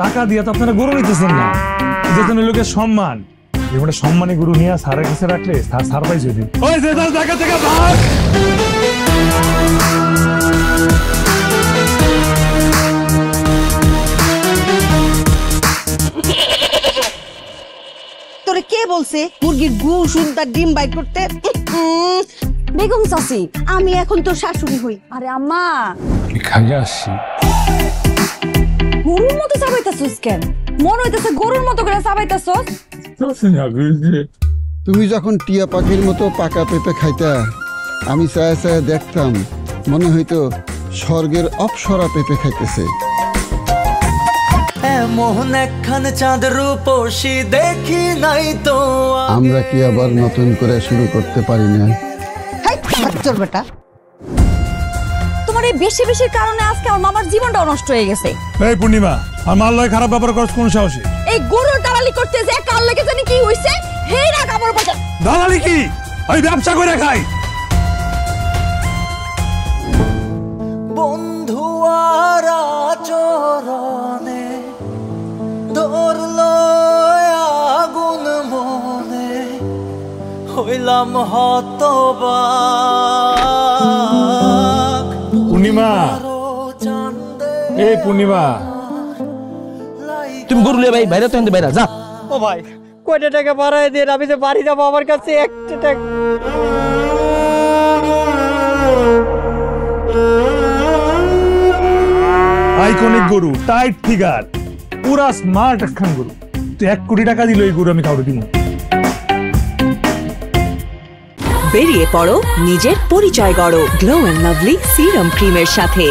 টাকা দিয়ে তো আপনারা গরু নিতেছেন না, যেতেন লোকের সম্মান। এবারে সম্মানী গরু নিয়ে সারের কাছে রাখলে তার সার পাই যদি ওই যে তার জায়গা থেকে ভাগ। তোরে কে বলছে মুরগির গু শুনতার ডিম বাইর করতে? বেগম চাচি, আমি এখন তোর শাশুড়ি হই। আরে আম্মা, আমি খাইয়ে আসছি। গরুর মতো চাবাইতেছস কেন? মনে হইতেছে গরুর মতো করে চাবাইতেছস। তুমি যখন টিয়া পাখির মতো পাকা পেঁপে খাইতা, আমি চায় চায় দেখতাম, মনে হইতো স্বর্গের অপসরা পেঁপে খাইতেছে। মোহন একখান চাঁদ রূপসী দেখি নাই তো। আমরা কি আবার নতুন করে শুরু করতে পারি না? তোর বেটা তোমার এই বেশি বেশির কারণে আজকে আমার মামার জীবনটাও নষ্ট হয়ে গেছে। এই পূর্ণিমা, আমার লয় খারাপ ব্যাপার করছ কোন সাহসে? এই গরুর দালালি করতে যে কাল লেগে জানি কি হইছে, হেই না কাপড় বাজার। দালালি কি? আমি ব্যবসা করে খাই। বন্ধু আর আচরণে ধরলো আগুন মনে, হইলাম হতবাক। পূর্ণিমা, এই পূর্ণিমা, তুমি গরু লিয়ে ভাই বাইরে তো এনতে বাইরে যা। ও ভাই, কয়টা টাকা বাড়ায় দেন, আমি তো বাড়ি যাবো, আমার কাছে একটা টাকা। আইকনিক গরু, টাইট ফিগার, পুরা স্মার্ট একখান গরু। তুই 1 কোটি টাকা দিল এই গরু আমি কাউরে দিব। বেরিয়ে পড়ো, নিজের পরিচয় গড়ো গ্লো অ্যান্ড লাভলি সিরাম ক্রিমের সাথে।